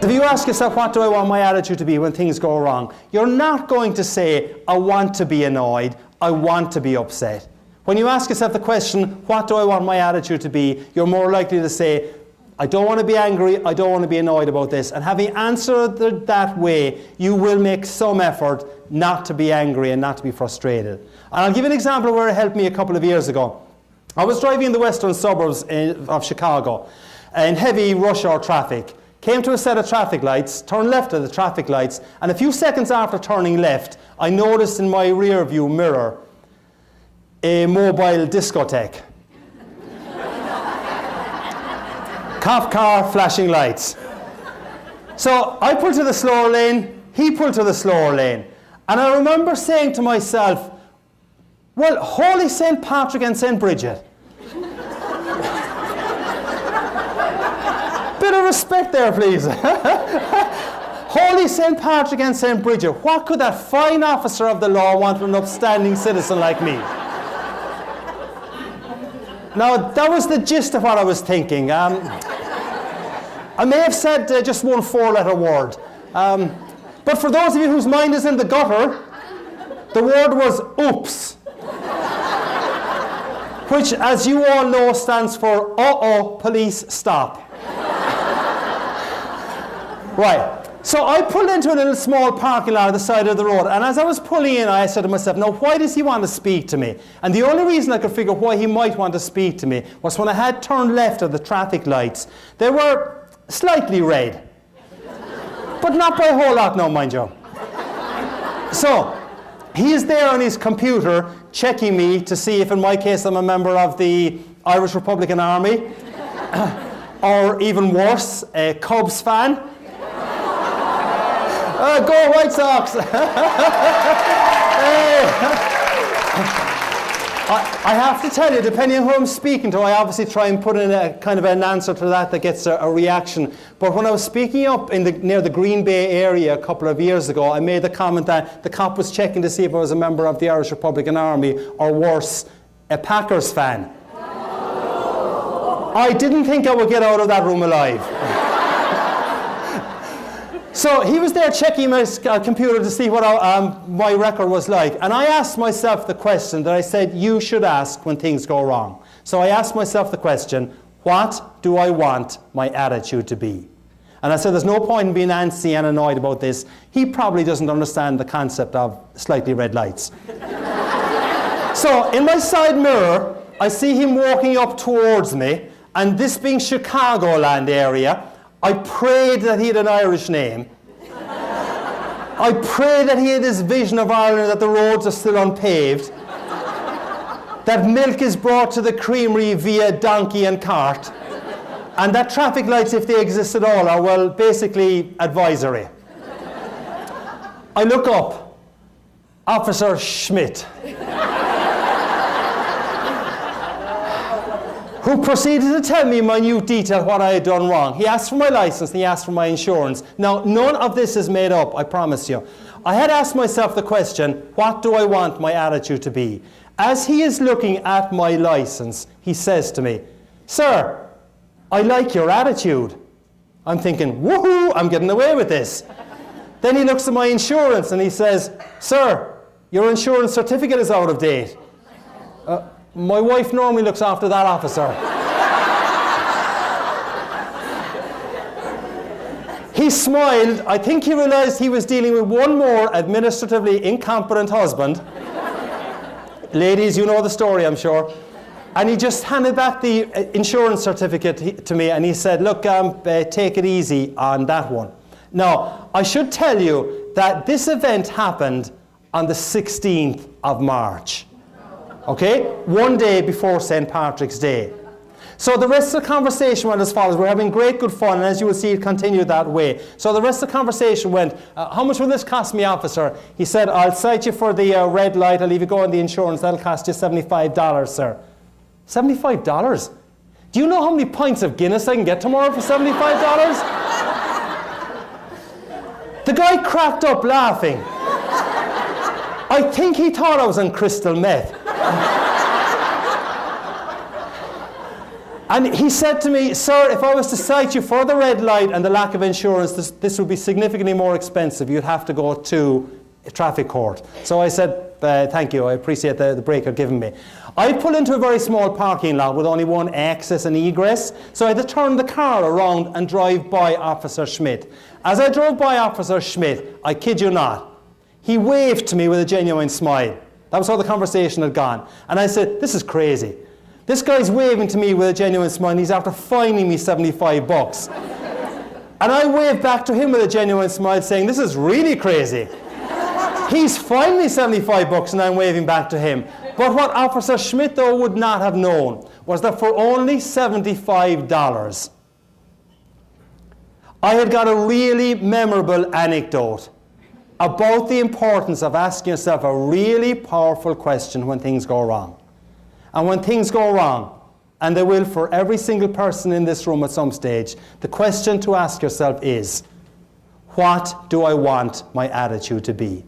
If you ask yourself, what do I want my attitude to be when things go wrong? You're not going to say, I want to be annoyed, I want to be upset. When you ask yourself the question, what do I want my attitude to be? You're more likely to say, I don't want to be angry, I don't want to be annoyed about this. And having answered that way, you will make some effort not to be angry and not to be frustrated. And I'll give you an example where it helped me a couple of years ago. I was driving in the western suburbs of Chicago in heavy rush hour traffic. Came to a set of traffic lights, turned left at the traffic lights, and a few seconds after turning left, I noticed in my rear view mirror a mobile discotheque. Cop car, flashing lights. So I pulled to the slower lane, he pulled to the slower lane. And I remember saying to myself, well, Holy St. Patrick and St. Bridget. Bit of respect there, please. Holy St. Patrick and St. Bridget, what could that fine officer of the law want from an upstanding citizen like me? Now, that was the gist of what I was thinking. I may have said just one four-letter word. But for those of you whose mind is in the gutter, the word was oops. Which, as you all know, stands for uh-oh, police, stop. Right. So I pulled into a little small parking lot at the side of the road, and as I was pulling in, I said to myself, now why does he want to speak to me? And the only reason I could figure why he might want to speak to me was when I had turned left at the traffic lights. They were slightly red, but not by a whole lot now, mind you. So he is there on his computer checking me to see if in my case I'm a member of the Irish Republican Army, or even worse, a Cubs fan. Go White Sox! I have to tell you, depending on who I'm speaking to, I obviously try and put in a kind of an answer to that gets a reaction. But when I was speaking up near the Green Bay area a couple of years ago, I made the comment that the cop was checking to see if I was a member of the Irish Republican Army, or worse, a Packers fan. I didn't think I would get out of that room alive. So he was there checking my computer to see what my record was like. And I asked myself the question that I said you should ask when things go wrong. So I asked myself the question, what do I want my attitude to be? And I said there's no point in being antsy and annoyed about this. He probably doesn't understand the concept of slightly red lights. So in my side mirror, I see him walking up towards me. And this being Chicagoland area, I prayed that he had an Irish name. I prayed that he had this vision of Ireland, that the roads are still unpaved, that milk is brought to the creamery via donkey and cart, and that traffic lights, if they exist at all, are, well, basically advisory. I look up, Officer Schmidt, who proceeded to tell me in minute detail what I had done wrong. He asked for my license, and he asked for my insurance. Now, none of this is made up, I promise you. I had asked myself the question, what do I want my attitude to be? As he is looking at my license, he says to me, sir, I like your attitude. I'm thinking, woohoo, I'm getting away with this. Then he looks at my insurance and he says, sir, your insurance certificate is out of date. My wife normally looks after that, officer. He smiled. I think he realized he was dealing with one more administratively incompetent husband. Ladies, you know the story, I'm sure. And he just handed back the insurance certificate to me, and he said, look, take it easy on that one. Now, I should tell you that this event happened on the 16th of March. Okay? One day before St. Patrick's Day. So the rest of the conversation went as follows. We're having great, good fun, and as you will see, it continued that way. So the rest of the conversation went, how much will this cost me, officer? He said, I'll cite you for the red light. I'll leave you go on the insurance. That'll cost you $75, sir. $75? Do you know how many pints of Guinness I can get tomorrow for $75? The guy cracked up laughing. I think he thought I was on crystal meth. And he said to me, sir, if I was to cite you for the red light and the lack of insurance, this would be significantly more expensive. You'd have to go to a traffic court. So I said, thank you, I appreciate the break you're giving me. I pull into a very small parking lot with only one access and egress, so I had to turn the car around and drive by Officer Schmidt. As I drove by Officer Schmidt, I kid you not, he waved to me with a genuine smile. That was how the conversation had gone. And I said, this is crazy. This guy's waving to me with a genuine smile and he's after fining me 75 bucks. And I waved back to him with a genuine smile saying, this is really crazy. He's fined me 75 bucks and I'm waving back to him. But what Officer Schmidt, though, would not have known was that for only $75, I had got a really memorable anecdote about the importance of asking yourself a really powerful question when things go wrong. And when things go wrong, and they will for every single person in this room at some stage, the question to ask yourself is, what do I want my attitude to be?